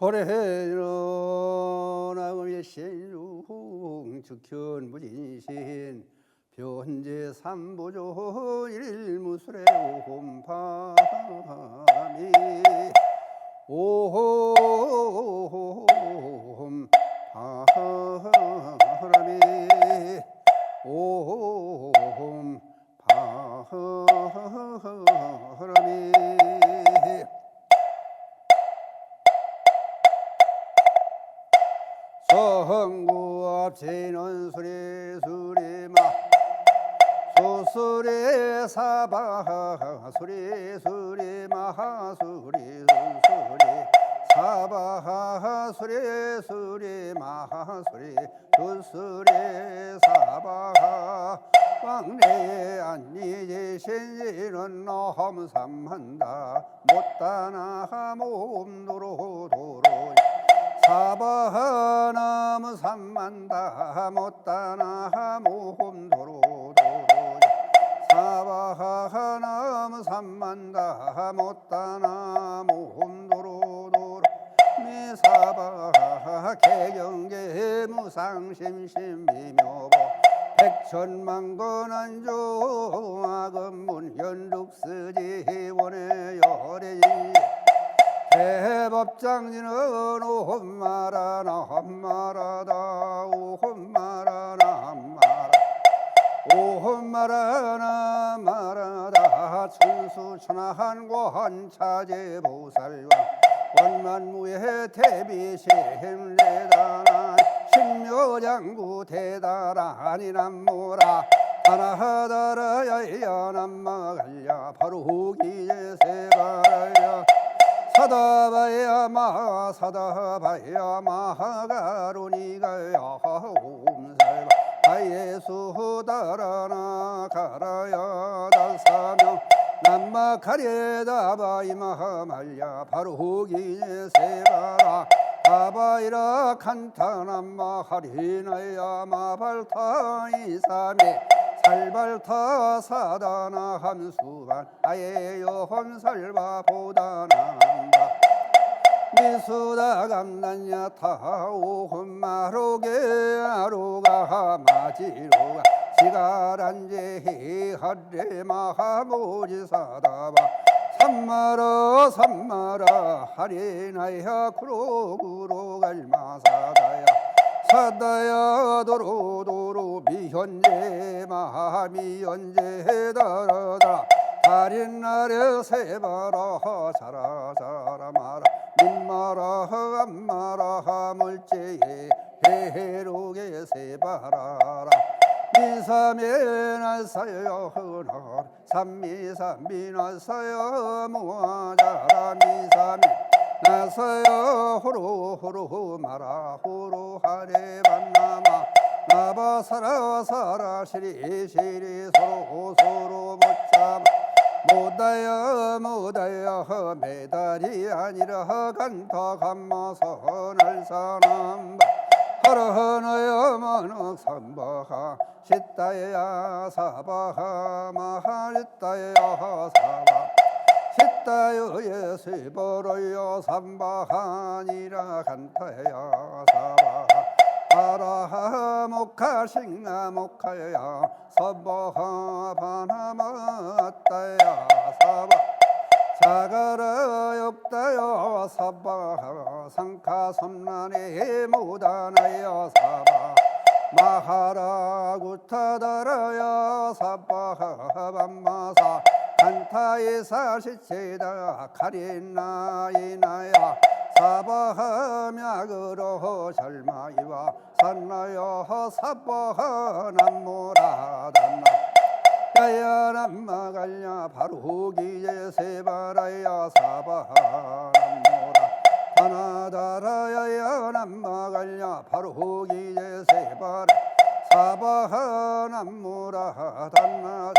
보레노나의 신중 즉현무진신 변제 삼보조 일무술의 오홈바람이 오홈바람이 오홈바람이 성구합지는 수리수리마 수수리 사바 수리수리 마하수리 수수리 사바 수리수리 마하수리 수수리 사바 왕래에 안니지 신지는 너험삼한다 못다나 몸도로 도로 사바나무 삼만다 못다나 모험도로 사바나무 삼만다 못다나 모험도로 미사바 개경계 무상심심미묘보 백천만건안조 악은문 현룩스지 원의 열애지 대법장지는 오홈마라나 험마라다 오홈마라나 험마라 오홈마라나 마라다 천수천하한 차제보살과 원만무의 대비심례다나 신묘장구 대다라니 남모라 하나하다라야 남마갈야 바로 기제세바라야 사다바야마 사다바야마 가로니가야 옴살바 바예수다라나 가라야 달사명 남마 가레다바이마 말야 바로 기세바라 바바이라 칸타남마 하리나야 마발타 이사메 살발타 사다나 함수반 아예요 혼살바 보다난다 미수다 감난야 타오 혼마로게 아로가 마지로가 시가란제히 하레마하모지 사다바 삼마라 하리나야 구로구로 갈마사다야 사다야 도로도로 미현재 마미현재 다라다 달인나래 세바라 자라자라 마라 민마라 암마라 물제에 해로게 세바라라 미사메나사여 흔하 삼미삼미나사여 모아자라 미사메 나서여 호로호로 마라 호로하레 반나마 나바사라사라 시리시리 서로 못참 못다여 메달이 아니라 간타 감마서 날사남바 하라하나야 만억 삼바하 시따야 사바하 마하리따야 사바 시따여 예수버러여 삼바하니라 간타야 사바 하라하 목하 싱하 목하야 서바하 바나마따야 사바 사가라 욕다여 사바하 상카 섬란에 무다나여 사바 마하라 구타다라야 사바하 밤마사 간타이사 시체다 가린나이나야 사바하 мя그로 절마이와 산나여 사바하 남모라단나 야야 남마갈냐 바로 기제 세바라야 사바하 남모라 하나다라야 남마갈냐 바로 기제 세바라 사바하 남모라 단나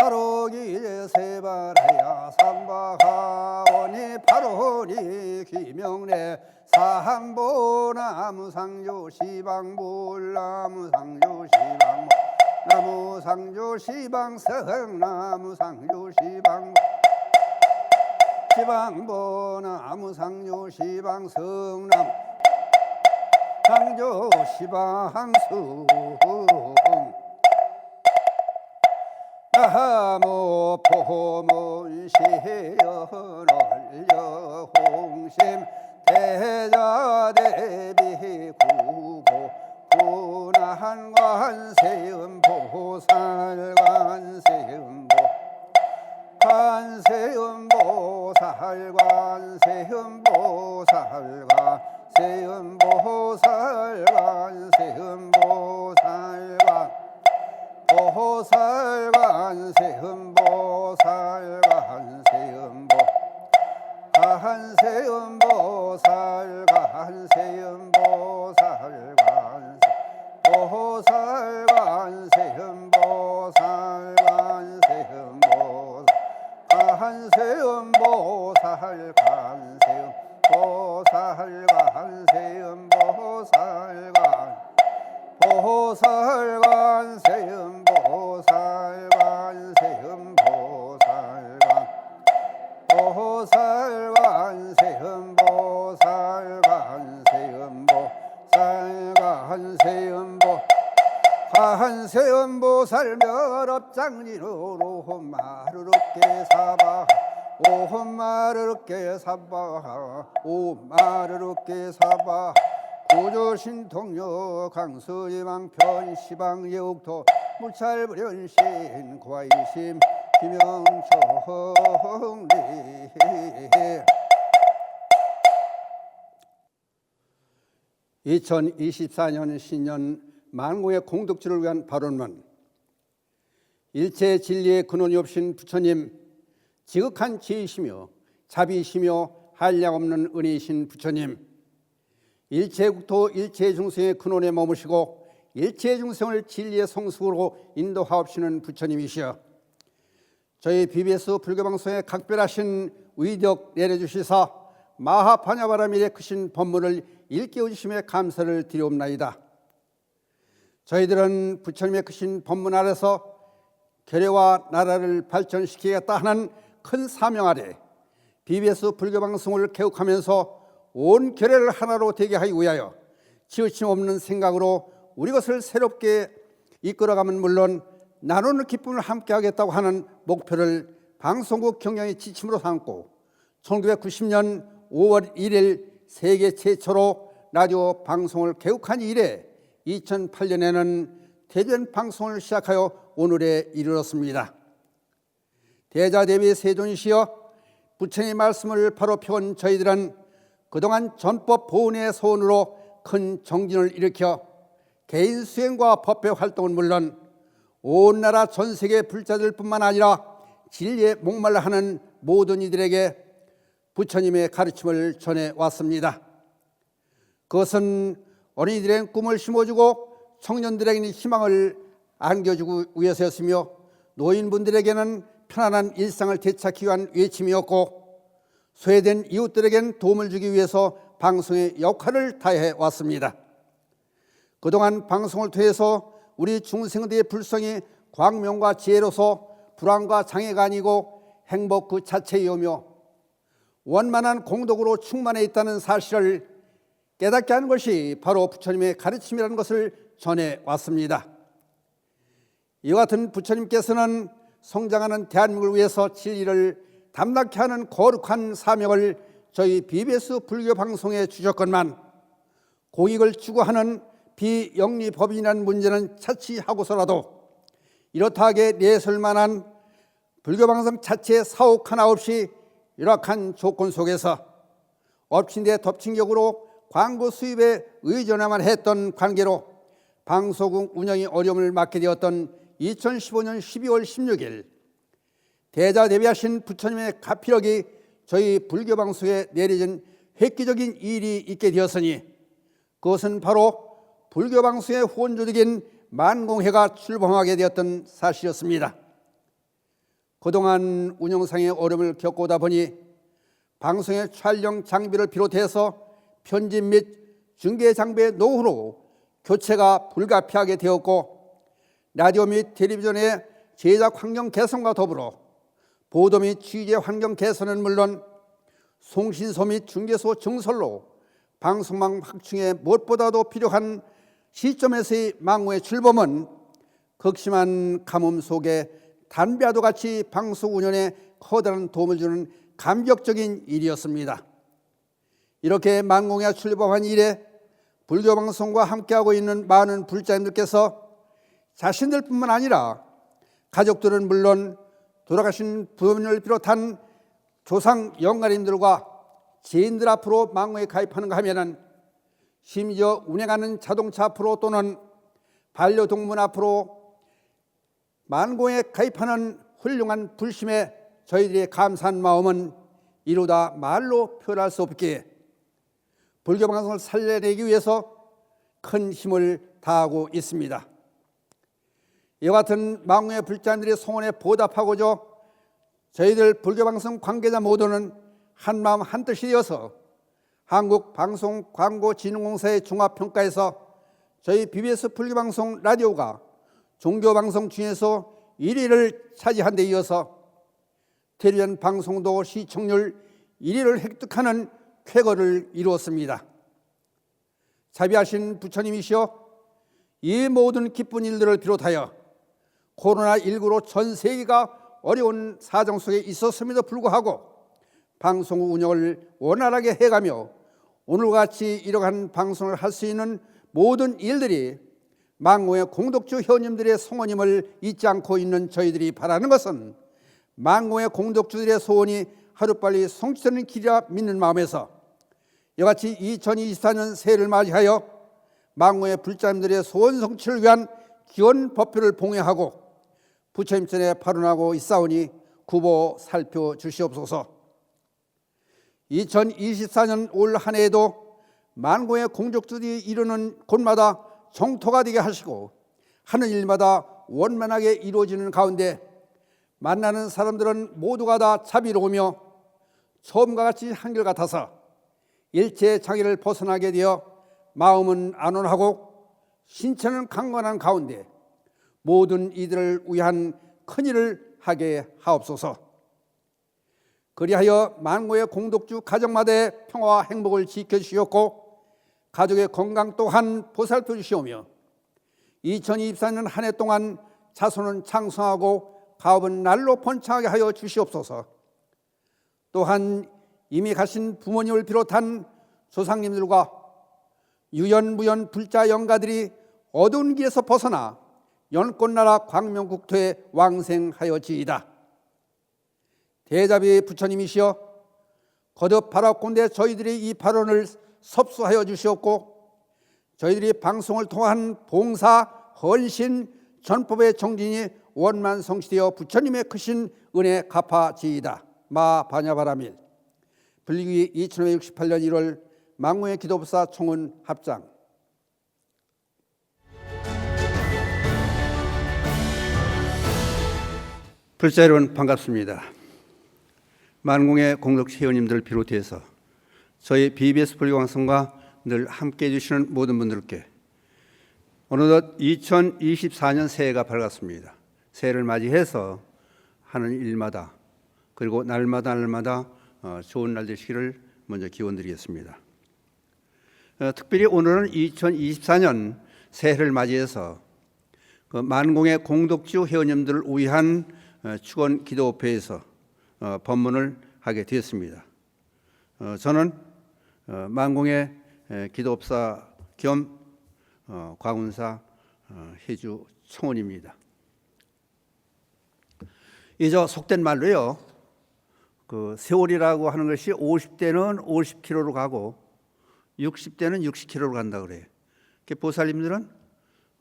바로기에 세바라야 삼바하오니 바로니 기명래 사함보나무상조 시방불나무상조 시방 나무상조 시방성 나무상조 시방 시방보 나무 상조 시방 성남 상조 시방성 나무 포문 시연올려 홍심 대자대비 구고 분한 관세음보 살관세음보 관세음보 살관세음보 살관세음보 살관세음보 살관 보살관세음보 살관세음보 간세음보 살관세음보 살관세 보살관세음보 살관세음보 간세음보 살관세음보 살관세음보 살관 보살관세음보 살관세음보 살관 보살관세음보 살관세음보 살관세음보 관세음보 살멸업장리로 홈마르르께 사바 오홈마르르께 사바 오마르르께 사바 구조신통력 강서예망편 시방예옥토 무찰불연신 과일심 김영총리 2024년 신년 만공의 공덕주를 위한 발언문. 일체 진리의 근원이 없신 부처님, 지극한 지혜이시며 자비이시며 한량없는 은혜이신 부처님, 일체 국토 일체 중생의 근원에 머무시고 일체 중생을 진리의 성숙으로 인도하옵시는 부처님이시여, 저희 BBS 불교방송에 각별하신 위덕 내려주시사 마하파냐바라밀의 크신 법문을 일깨워 주심에 감사를 드리옵나이다. 저희들은 부처님의 크신 법문 아래서 계례와 나라를 발전시키겠다 하는 큰 사명 아래 BBS 불교방송을 개혁하면서 온 계례를 하나로 되게 하기 위하여 치우침 없는 생각으로 우리 것을 새롭게 이끌어가면 물론 나누는 기쁨을 함께 하겠다고 하는 목표를 방송국 경영의 지침으로 삼고 1990년 5월 1일 세계 최초로 라디오 방송을 개국한 이래 2008년에는 대전 방송을 시작하여 오늘에 이르렀습니다. 대자대비 세존이시여, 부처님의 말씀을 바로 펴온 저희들은 그동안 전법 보훈의 소원으로 큰 정진을 일으켜 개인 수행과 법회 활동은 물론 온 나라 전 세계 불자들뿐만 아니라 진리에 목말라 하는 모든 이들에게 부처님의 가르침을 전해왔습니다. 그것은 어린이들에겐 꿈을 심어주고 청년들에게는 희망을 안겨주기 위해서였으며 노인분들에게는 편안한 일상을 되찾기 위한 외침이었고 소외된 이웃들에겐 도움을 주기 위해서 방송의 역할을 다해 왔습니다. 그동안 방송을 통해서 우리 중생들의 불성이 광명과 지혜로서 불안과 장애가 아니고 행복 그 자체이오며 원만한 공덕으로 충만해 있다는 사실을 깨닫게 하는 것이 바로 부처님의 가르침이라는 것을 전해왔습니다. 이와 같은 부처님께서는 성장하는 대한민국을 위해서 진리를 담당케 하는 거룩한 사명을 저희 BBS 불교방송에 주셨건만 공익을 추구하는 비영리법인이라는 문제는 차치하고서라도 이렇다 하게 내설만한 불교방송 자체의 사옥 하나 없이 열악한 조건 속에서 엎친 데 덮친 격으로 광고 수입에 의존해만 했던 관계로 방송국 운영이 어려움을 맞게 되었던 2015년 12월 16일 대자대비하신 부처님의 가피력이 저희 불교방송에 내려진 획기적인 일이 있게 되었으니 그것은 바로 불교방송의 후원조직인 만공회가 출범하게 되었던 사실이었습니다. 그동안 운영상의 어려움을 겪어오다 보니 방송의 촬영 장비를 비롯해서 편집 및 중계 장비의 노후로 교체가 불가피하게 되었고 라디오 및 텔레비전의 제작 환경 개선과 더불어 보도 및 취재 환경 개선은 물론 송신소 및 중개소 증설로 방송망 확충에 무엇보다도 필요한 시점에서의 망고의 출범은 극심한 가뭄 속에 담배와도 같이 방송 운영에 커다란 도움을 주는 감격적인 일이었습니다. 이렇게 망공에 출범한 이래 불교 방송과 함께하고 있는 많은 불자님들께서 자신들뿐만 아니라 가족들은 물론 돌아가신 부모님을 비롯한 조상 영가님들과 지인들 앞으로 망고에 가입하는가 하면은 심지어 운행하는 자동차 앞으로 또는 반려동물 앞으로 망고에 가입하는 훌륭한 불심에 저희들의 감사한 마음은 이루다 말로 표현할 수 없기에 불교 방송을 살려내기 위해서 큰 힘을 다하고 있습니다. 이와 같은 망고의 불자들의 소원에 보답하고자 저희들 불교 방송 관계자 모두는 한마음 한뜻이 되어서 한국방송광고진흥공사의 종합평가에서 저희 BBS 불교방송 라디오가 종교방송 중에서 1위를 차지한 데 이어서 텔레비전 방송도 시청률 1위를 획득하는 쾌거를 이루었습니다. 자비하신 부처님이시여, 이 모든 기쁜 일들을 비롯하여 코로나19로 전 세계가 어려운 사정 속에 있었음에도 불구하고 방송 운영을 원활하게 해가며 오늘과 같이 이러한 방송을 할 수 있는 모든 일들이 망고의 공덕주 회원님들의 성원임을 잊지 않고 있는 저희들이 바라는 것은 망고의 공덕주들의 소원이 하루빨리 성취되는 길이라 믿는 마음에서 이같이 2024년 새해를 맞이하여 망고의 불자님들의 소원 성취를 위한 기원 법표를 봉행하고 부처님 전에 발언하고 있사오니 구보 살펴주시옵소서. 2024년 올 한 해에도 만고의 공덕주들이 이루는 곳마다 정토가 되게 하시고 하는 일마다 원만하게 이루어지는 가운데 만나는 사람들은 모두가 다 자비로우며 처음과 같이 한결같아서 일체 장애를 벗어나게 되어 마음은 안온하고 신체는 강건한 가운데 모든 이들을 위한 큰일을 하게 하옵소서. 그리하여 만고의 공덕주 가정마다의 평화와 행복을 지켜주시옵고 가족의 건강 또한 보살펴 주시오며 2024년 한 해 동안 자손은 창성하고 가업은 날로 번창하게 하여 주시옵소서. 또한 이미 가신 부모님을 비롯한 조상님들과 유연무연 불자 영가들이 어두운 길에서 벗어나 연꽃나라 광명국토에 왕생하여지이다. 대자비 부처님이시여, 거듭 바라건대 저희들이 이 발언을 섭수하여 주시옵고 저희들이 방송을 통한 봉사, 헌신, 전법의 정진이 원만 성취되어 부처님의 크신 은혜 갚아지이다. 마 바냐바라밀. 불리기 2568년 1월 망고의 기도법사 총은 합장. 불자 여러분 반갑습니다. 만공의 공덕 회원님들을 비롯해서 저희 BBS 불교방송과 늘 함께해 주시는 모든 분들께 어느덧 2024년 새해가 밝았습니다. 새해를 맞이해서 하는 일마다 그리고 날마다 좋은 날 되시기를 먼저 기원드리겠습니다. 특별히 오늘은 2024년 새해를 맞이해서 만공의 공덕주 회원님들을 위한 축원 기도회에서 법문을 하게 되었습니다. 저는 만공의 기도업사 겸 광운사 해주 총원입니다. 이저 속된 말로요, 그 세월이라고 하는 것이 50대는 50km로 가고 60대는 60km로 간다 그래요. 보살님들은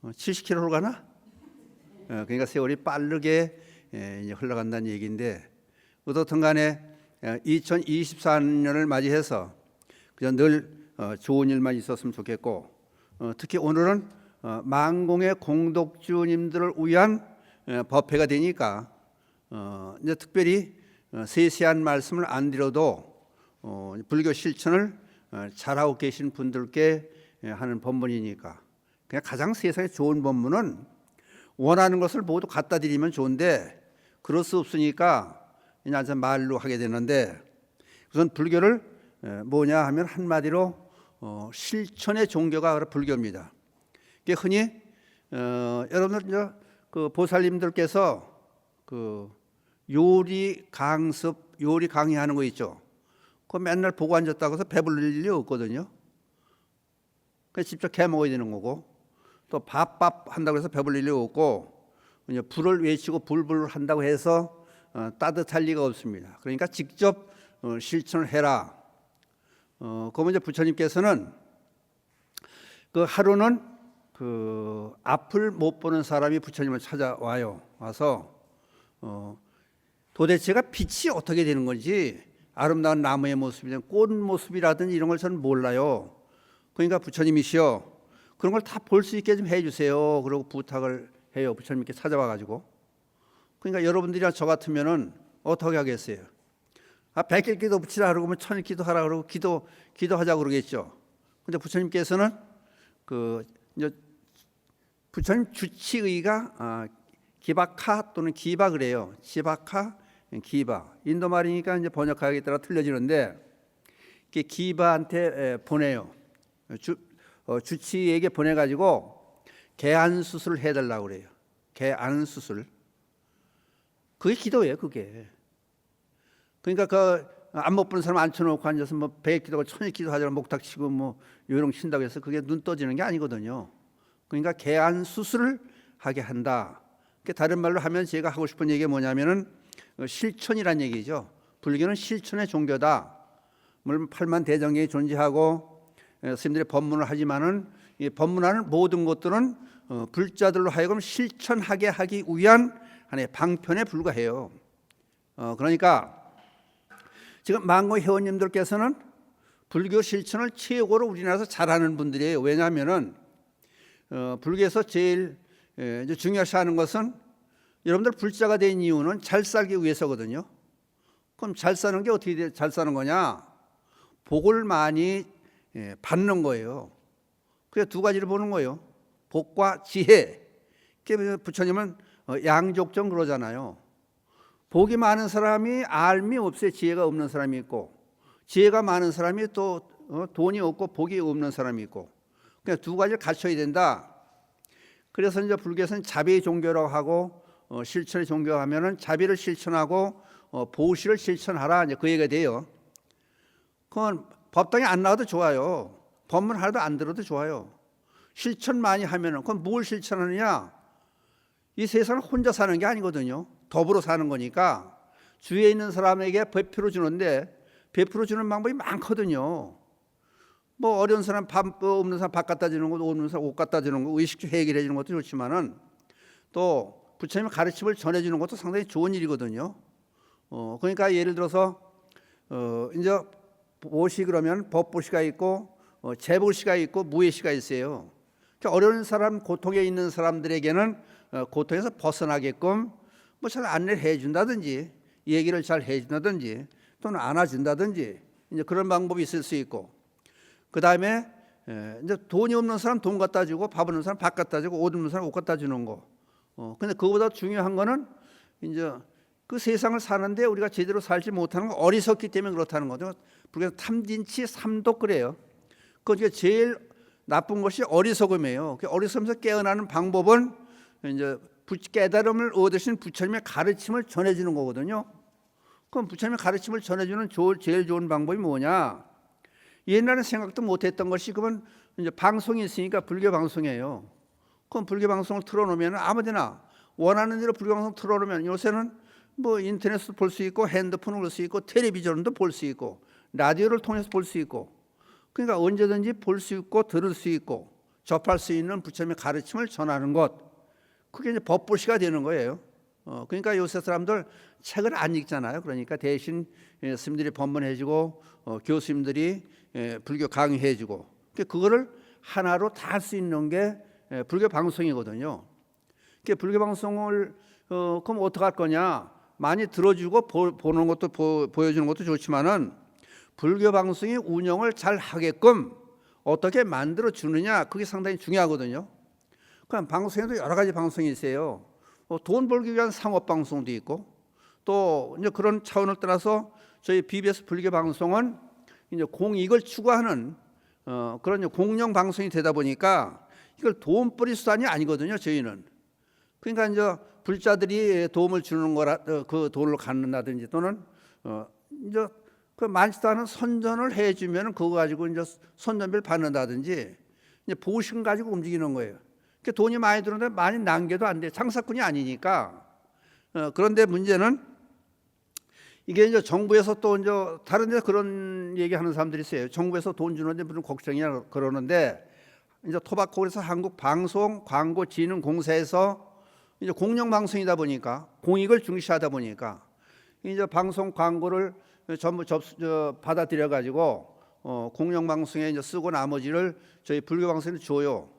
70km로 가나? 그러니까 세월이 빠르게 이제 흘러간다는 얘기인데, 어떻든 간에 2024년을 맞이해서 그냥 늘 좋은 일만 있었으면 좋겠고, 특히 오늘은 만공의 공덕주님들을 위한 법회가 되니까 이제 특별히 세세한 말씀을 안 드려도 불교 실천을 잘하고 계신 분들께 하는 법문이니까 그냥 가장 세상에 좋은 법문은 원하는 것을 모두 갖다 드리면 좋은데 그럴 수 없으니까 그냥 말로 하게 되는데, 우선 불교를 뭐냐 하면 한마디로 실천의 종교가 불교입니다. 이게 흔히 여러분들 그 보살님들께서 그 요리 강습, 요리 강의하는 거 있죠. 그거 맨날 보고 앉았다고 해서 배불릴 일이 없거든요. 그래서 직접 해 먹어야 되는 거고, 또 밥 한다고 해서 배불릴 일이 없고, 불을 외치고 불불 한다고 해서 따뜻할 리가 없습니다. 그러니까 직접 실천을 해라. 그러면 이제 부처님께서는 그 하루는 그 앞을 못 보는 사람이 부처님을 찾아와요. 와서 도대체가 빛이 어떻게 되는 건지, 아름다운 나무의 모습이든 꽃 모습이라든지 이런 걸 저는 몰라요. 그러니까 부처님이시여 그런 걸 다 볼 수 있게 좀 해주세요. 그러고 부탁을 해요. 부처님께 찾아와 가지고. 그러니까 여러분들이나 저 같으면은 어떻게 하겠어요? 100일 기도 붙이라 그러고 1000일 기도하라 그러고 기도하자 그러겠죠. 근데 부처님께서는 이제 부처님 주치의가 기바카 또는 기바 그래요. 지바카, 기바. 인도 말이니까 이제 번역하기에 따라 틀려지는데 이렇게 기바한테 보내요. 주치의에게 보내가지고 개안 수술을 해달라고 그래요. 개안 수술. 그게 기도예요, 그게. 그러니까 그 안 못 보는 사람 앉혀놓고 앉아서 뭐 100일 기도가 1000일 기도하자고 목탁 치고 뭐 요령 친다고 해서 그게 눈 떠지는 게 아니거든요. 그러니까 개안 수술을 하게 한다. 다른 말로 하면 제가 하고 싶은 얘기가 뭐냐면은 실천이란 얘기죠. 불교는 실천의 종교다. 물론 팔만대장경이 존재하고 스님들이 법문을 하지만은 이 법문하는 모든 것들은 불자들로 하여금 실천하게 하기 위한 하나의 방편에 불과해요. 그러니까 지금 망고 회원님들께서는 불교 실천을 최고로 우리나라에서 잘하는 분들이에요. 왜냐하면은 불교에서 제일 중요시 하는 것은 여러분들 불자가 된 이유는 잘 살기 위해서거든요. 그럼 잘 사는 게 어떻게 잘 사는 거냐? 복을 많이 받는 거예요. 그래서 두 가지를 보는 거예요. 복과 지혜. 부처님은 양족정 그러잖아요. 복이 많은 사람이 알미 없어요. 지혜가 없는 사람이 있고, 지혜가 많은 사람이 또 돈이 없고 복이 없는 사람이 있고, 그냥 두 가지를 갖춰야 된다. 그래서 이제 불교에서는 자비의 종교라고 하고 실천의 종교하면은 자비를 실천하고 보시를 실천하라, 이제 그 얘기가 돼요. 그건 법당에 안 나와도 좋아요. 법문 하나도 안 들어도 좋아요. 실천 많이 하면은 그건 뭘 실천하느냐? 이 세상을 혼자 사는 게 아니거든요. 더불어 사는 거니까 주위에 있는 사람에게 베풀어 주는데 베풀어 주는 방법이 많거든요. 뭐 어려운 사람 밥 없는 사람 밥 갖다 주는 것도, 없는 사람 옷 갖다 주는 거, 의식주 해결해 주는 것도 좋지만은 또 부처님의 가르침을 전해 주는 것도 상당히 좋은 일이거든요. 그러니까 예를 들어서 이제 보시 그러면 법보시가 있고 재보시가 있고 무예시가 있어요. 그러니까 어려운 사람, 고통에 있는 사람들에게는 고통에서 벗어나게끔 뭐 잘 안내를 해준다든지, 얘기를 잘 해준다든지, 또는 안아준다든지, 이제 그런 방법이 있을 수 있고, 그 다음에 이제 돈이 없는 사람 돈 갖다 주고, 밥 없는 사람 밥 갖다 주고, 옷 없는 사람 옷 갖다 주는 거. 근데 그거보다 중요한 거는 이제 그 세상을 사는데 우리가 제대로 살지 못하는 거, 어리석기 때문에 그렇다는 거죠. 불교에서 탐진치 삼독 그래요. 그게 제일 나쁜 것이 어리석음이에요. 어리석으면서 깨어나는 방법은 이제 깨달음을 얻으신 부처님의 가르침을 전해주는 거거든요. 그럼 부처님의 가르침을 전해주는 제일 좋은 방법이 뭐냐? 옛날에 생각도 못했던 것이, 그건 이제 방송이 있으니까 불교 방송이에요. 그럼 불교 방송을 틀어놓으면 아무데나 원하는 대로 불교 방송 틀어놓으면, 요새는 뭐 인터넷도 볼 수 있고 핸드폰을 볼 수 있고 텔레비전도 볼 수 있고 라디오를 통해서 볼 수 있고, 그러니까 언제든지 볼 수 있고 들을 수 있고 접할 수 있는 부처님의 가르침을 전하는 것, 그게 이제 법보시가 되는 거예요. 그러니까 요새 사람들 책을 안 읽잖아요. 그러니까 대신 스님들이 법문해주고 교수님들이 불교 강의해주고, 그거를 하나로 다 할 수 있는 게 불교 방송이거든요. 불교 방송을 그럼 어떻게 할 거냐? 많이 들어주고 보는 것도 보여주는 것도 좋지만은 불교 방송이 운영을 잘 하게끔 어떻게 만들어 주느냐, 그게 상당히 중요하거든요. 그럼 방송에도 여러 가지 방송이 있어요. 돈 벌기 위한 상업 방송도 있고, 또 이제 그런 차원을 떠나서 저희 BBS 불교 방송은 이제 공익을 추구하는 그런 공영 방송이 되다 보니까 이걸 돈벌이 수단이 아니거든요. 저희는. 그러니까 이제 불자들이 도움을 주는 거라 그 돈을 갖는다든지 또는 이제 그 많지도 않은 선전을 해주면 그거 가지고 이제 선전비를 받는다든지 이제 보신 가지고 움직이는 거예요. 그 돈이 많이 들어오는데 많이 남겨도 안 돼. 장사꾼이 아니니까. 그런데 문제는 이게 이제 정부에서 또 이제 다른 데 그런 얘기하는 사람들이 있어요. 정부에서 돈 주는데 무슨 걱정이냐 그러는데 이제 토박코에서 한국방송광고진흥공사에서 이제 공영방송이다 보니까 공익을 중시하다 보니까 이제 방송 광고를 전부 받아들여 가지고 공영방송에 이제 쓰고 나머지를 저희 불교방송에 줘요.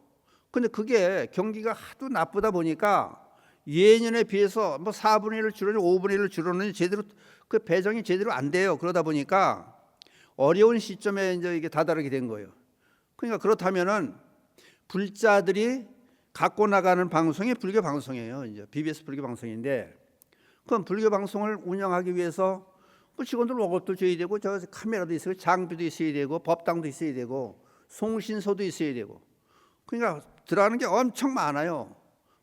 근데 그게 경기가 하도 나쁘다 보니까 예년에 비해서 뭐 4분의 1을 줄여는 5분의 1을 줄여는 제대로 그 배정이 제대로 안 돼요. 그러다 보니까 어려운 시점에 이제 이게 다다르게 된 거예요. 그러니까 그렇다면은 불자들이 갖고 나가는 방송이 불교 방송이에요. 이제 BBS 불교 방송인데, 그럼 불교 방송을 운영하기 위해서 뭐 직원들 월급도 줘야 되고, 저 카메라도 있어야 되고, 장비도 있어야 되고, 법당도 있어야 되고, 송신소도 있어야 되고, 그러니까 들어가는 게 엄청 많아요.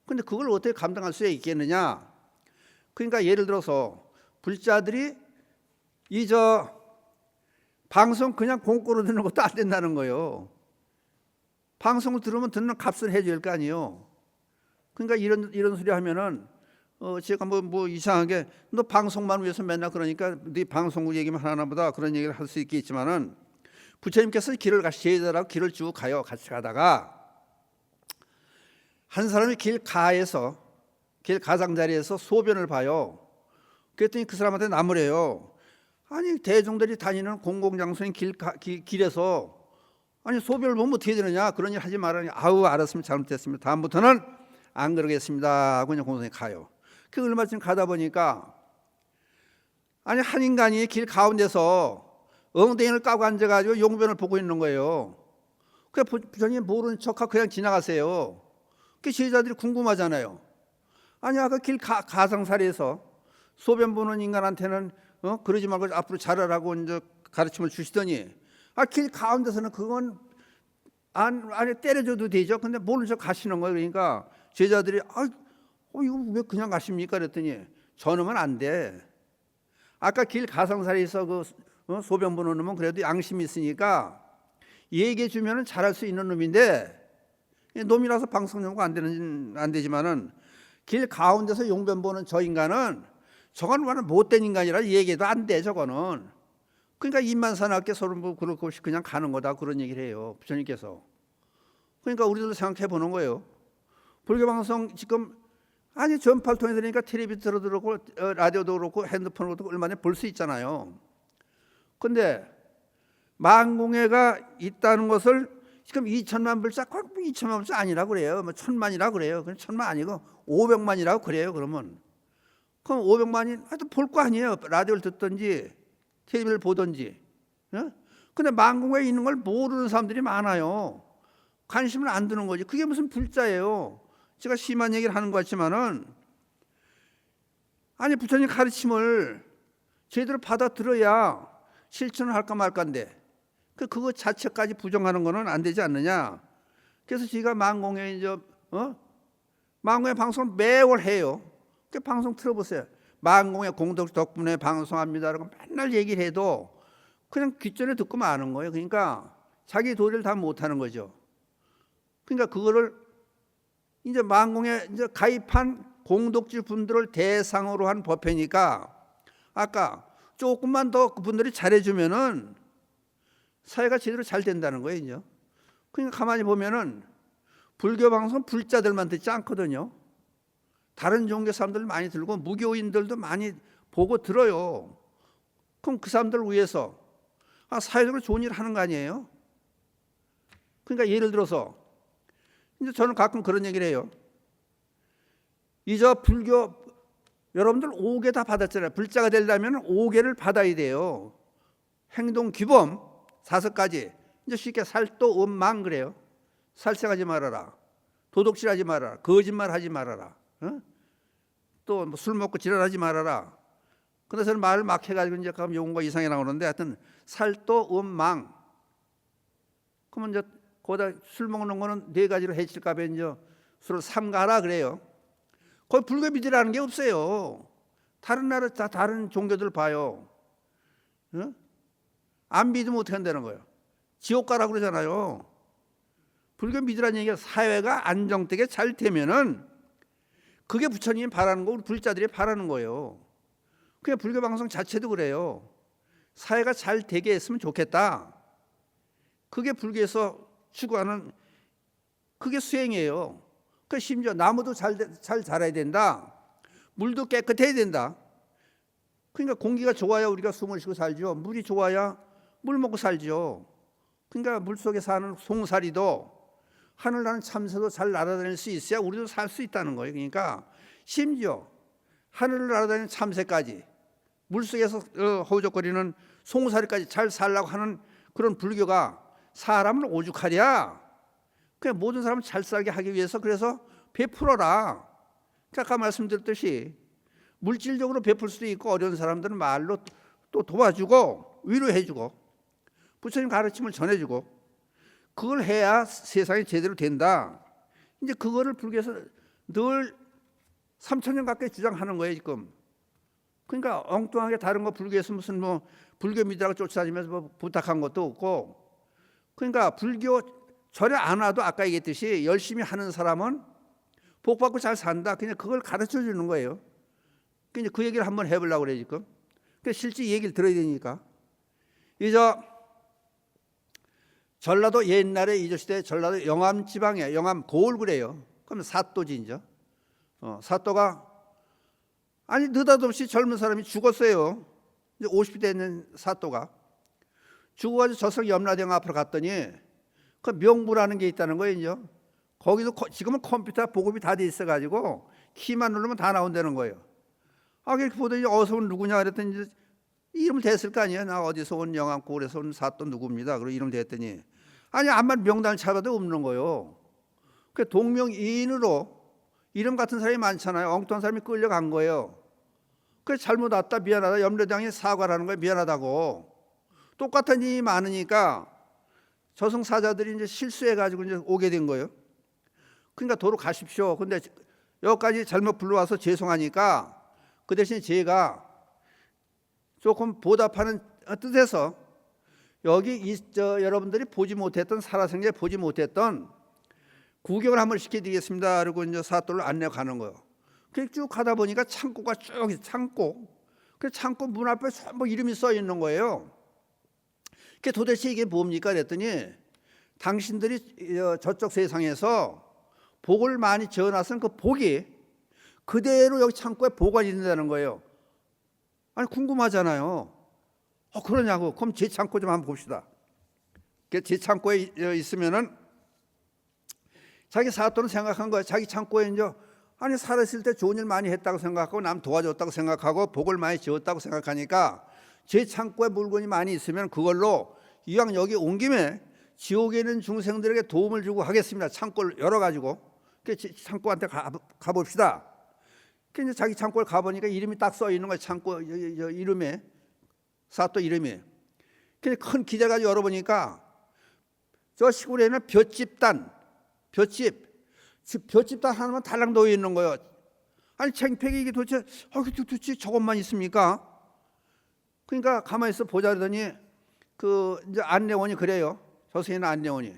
근데 그걸 어떻게 감당할 수 있겠느냐? 그러니까 예를 들어서 불자들이 이 방송 그냥 공짜로 듣는 것도 안 된다는 거예요. 방송을 들으면 듣는 값을 해줘야 할 거 아니에요. 그러니까 이런 소리 하면은 제가 뭐 이상하게 너 방송만 위해서 맨날 그러니까 네 방송국 얘기만 하나 보다 그런 얘기를 할 수 있겠지만은 부처님께서 길을 제자라고 길을 쭉 가요. 같이 가다가 한 사람이 길 가장자리에서 소변을 봐요. 그랬더니 그 사람한테 나무래요. 아니 대중들이 다니는 공공장소인 길에서 아니 소변을 보면 어떻게 되느냐, 그런 일 하지 말라니. 아우 알았습니다, 잘못됐습니다, 다음부터는 안 그러겠습니다 하고 그냥 공성에 가요. 그 얼마쯤 가다 보니까 아니 한 인간이 길 가운데서 엉덩이를 까고 앉아가지고 용변을 보고 있는 거예요. 그 부처님 모르는 척하고 그냥 지나가세요. 그 제자들이 궁금하잖아요. 아니 아까 길 가상사리에서 소변 보는 인간한테는 그러지 말고 앞으로 잘하라고 이제 가르침을 주시더니 길 가운데서는 그건 안에 때려줘도 되죠. 근데 모르는 척 가시는 거예요. 그러니까 제자들이 이거 왜 그냥 가십니까? 그랬더니 저놈은 안 돼. 아까 길 가상사리에서 그 소변 보는 놈은 그래도 양심이 있으니까 얘기해 주면은 잘할 수 있는 놈인데, 놈이라서 방송 연구 안 되지만은 길 가운데서 용변 보는 저 인간은 저건 완전 못된 인간이라 얘기해도 안 돼. 저거는. 그러니까 입만 사납게 서로 뭐 그럴 것이 그냥 가는 거다, 그런 얘기를 해요, 부처님께서. 그러니까 우리도 생각해 보는 거예요. 불교 방송 지금 아니 전파를 통해 들으니까 텔레비전도 그렇고 라디오도 그렇고 핸드폰도 그렇고 얼마나 볼 수 있잖아요. 근데 만공회가 있다는 것을 지금 2천만 불자, 꼭 2천만 불자 아니라고 그래요. 뭐 1,000만이라고 그래요. 그럼 1,000만 아니고 500만이라고 그래요. 그럼 500만이 하여튼 볼 거 아니에요. 라디오를 듣든지 TV를 보든지. 근데 만공회에 있는 걸 모르는 사람들이 많아요. 관심을 안 두는 거지. 그게 무슨 불자예요. 제가 심한 얘기를 하는 것 같지만은 아니 부처님 가르침을 제대로 받아들여야 실천을 할까 말까인데 그거 자체까지 부정하는 거는 안 되지 않느냐. 그래서 제가 만공회 만공회 방송을 매월 해요. 그 방송 틀어보세요. 만공회 공덕 덕분에 방송합니다라고 맨날 얘기를 해도 그냥 귓전에 듣고 마는 거예요. 그러니까 자기 도리를 다 못하는 거죠. 그러니까 그거를 이제 만공회 이제 가입한 공덕지 분들을 대상으로 한 법회니까 아까 조금만 더 그분들이 잘해주면은 사회가 제대로 잘 된다는 거예요. 이제. 그러니까 가만히 보면은 불교 방송 불자들만 듣지 않거든요. 다른 종교 사람들 많이 들고 무교인들도 많이 보고 들어요. 그럼 그 사람들을 위해서 사회적으로 좋은 일을 하는 거 아니에요? 그러니까 예를 들어서 이제 저는 가끔 그런 얘기를 해요. 이제 불교 여러분들 5개 다 받았잖아요. 불자가 되려면 5개를 받아야 돼요. 행동 규범 5가지. 이제 쉽게 살도 음망 그래요. 살생하지 말아라. 도둑질하지 말아라. 거짓말하지 말아라. 또 술 먹고 지랄하지 말아라. 근데 저는 말을 막 해가지고 이제 가끔 용어가 이상하게 나오는데 하여튼 살도 망. 그러면 이제 거기다 술 먹는 거는 네 가지로 해칠까 봐 이제 술을 삼가라 그래요. 거기 불교 믿으라는 게 없어요. 다른 나라 다 다른 종교들 봐요. 어? 안 믿으면 어떻게 한다는 거예요? 지옥 가라 그러잖아요. 불교 믿으라는 얘기가 사회가 안정되게 잘 되면은 그게 부처님이 바라는 거, 우리 불자들이 바라는 거예요. 그냥 불교 방송 자체도 그래요. 사회가 잘 되게 했으면 좋겠다. 그게 불교에서 추구하는 그게 수행이에요. 그 심지어 나무도 잘 자라야 된다. 물도 깨끗해야 된다. 그러니까 공기가 좋아야 우리가 숨을 쉬고 살죠. 물이 좋아야 물 먹고 살죠. 그러니까 물속에 사는 송사리도 하늘 나는 참새도 잘 날아다닐 수 있어야 우리도 살 수 있다는 거예요. 그러니까 심지어 하늘을 날아다니는 참새까지 물속에서 허우적거리는 송사리까지 잘 살라고 하는 그런 불교가 사람을 오죽하랴. 그냥 모든 사람을 잘 살게 하기 위해서 그래서 베풀어라. 아까 말씀드렸듯이 물질적으로 베풀 수도 있고 어려운 사람들은 말로 또 도와주고 위로해주고 부처님 가르침을 전해주고 그걸 해야 세상이 제대로 된다. 이제 그거를 불교에서 늘 3,000년 가까이 주장하는 거예요 지금. 그러니까 엉뚱하게 다른 거 불교에서 무슨 뭐 불교 믿으라고 쫓아다니면서 뭐 부탁한 것도 없고, 그러니까 불교 절에 안 와도 아까 얘기했듯이 열심히 하는 사람은 복 받고 잘 산다. 그냥 그걸 가르쳐 주는 거예요. 그러니까 그 얘기를 한번 해보려고 그래 지금. 그러니까 실제 얘기를 들어야 되니까. 이제 전라도 옛날에 이조시대 전라도 영암 지방에 영암 고을구래요. 그러면 사또지 이제. 사또가 아니 느닷없이 젊은 사람이 죽었어요. 이제 50이 되는 사또가 죽어가지고 저승 염라대왕 앞으로 갔더니 그 명부라는 게 있다는 거예요. 이제 거기도 지금은 컴퓨터 보급이 다 돼 있어가지고 키만 누르면 다 나온다는 거예요. 이렇게 보더니 어디서 온 누구냐 그랬더니 이제 이름 됐을 거 아니에요. 나 어디서 온 영암 고을에서 온 사또 누구입니다. 그리고 이름 됐더니 아니 암만 명단을 찾아도 없는 거예요. 그 동명이인으로 이름 같은 사람이 많잖아요. 엉뚱한 사람이 끌려간 거예요. 그래서 잘못 왔다 미안하다 염라대왕이 사과를 하는 거예요. 미안하다고. 똑같은 일이 많으니까 저승사자들이 이제 실수해가지고 이제 오게 된 거예요. 그러니까 도로 가십시오. 근데 여기까지 잘못 불러와서 죄송하니까 그 대신 제가 조금 보답하는 뜻에서 여기 여러분들이 보지 못했던 살아생전에 보지 못했던 구경을 한번 시켜드리겠습니다. 그리고 이제 사또를 안내 가는 거예요. 그렇게 쭉 가다 보니까 창고가 쭉 창고. 그 창고 문 앞에 전부 이름이 써 있는 거예요. 그 도대체 이게 뭡니까? 그랬더니 당신들이 저쪽 세상에서 복을 많이 지어놨은 그 복이 그대로 여기 창고에 보관이 된다는 거예요. 아니 궁금하잖아요. 그러냐고. 그럼 제 창고 좀 한번 봅시다. 제 창고에 있으면은 자기 사또는 생각한 거예요. 자기 창고에 이제 아니 살았을 때 좋은 일 많이 했다고 생각하고 남 도와줬다고 생각하고 복을 많이 지었다고 생각하니까 제 창고에 물건이 많이 있으면 그걸로 이왕 여기 온 김에 지옥에 있는 중생들에게 도움을 주고 하겠습니다. 창고를 열어가지고 창고한테 가봅시다. 그래서 자기 창고를 가보니까 이름이 딱 써 있는 거예요. 창고 이름에 사또 이름이. 그래서 큰 기대를 가지고 열어보니까 저 시골에는 볏집단 하나만 달랑 놓여 있는 거예요. 아니 창피하게 이게 도대체 저것만 있습니까? 그러니까 가만히 있어 보자 그러더니 그 이제 안내원이 그래요. 저승에는 안내원이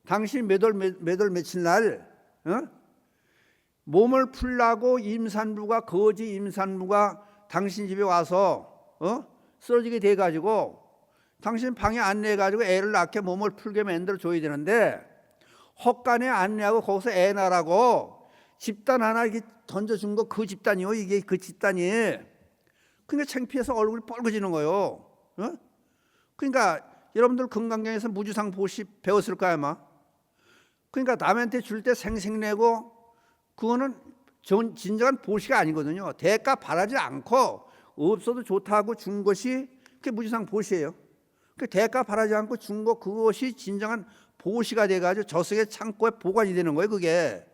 당신 몇 월 며칠 날 몸을 풀라고 임산부가 거지 임산부가 당신 집에 와서 쓰러지게 돼 가지고 당신 방에 안내해 가지고 애를 낳게 몸을 풀게 만들어 줘야 되는데 헛간에 안내하고 거기서 애 낳으라고 집단 하나 이렇게 던져준 거 그 집단이요. 이게 그 집단이. 그러니까 창피해서 얼굴이 뻘개지는 거예요. 그러니까 여러분들 금강경에서 무주상 보시 배웠을 거야 아마. 그러니까 남한테 줄 때 생색내고 그거는 진정한 보시가 아니거든요. 대가 바라지 않고 없어도 좋다고 준 것이 그게 무주상 보시예요. 그 대가 바라지 않고 준 거 그것이 진정한 보시가 돼가지고 저승의 창고에 보관이 되는 거예요. 그게.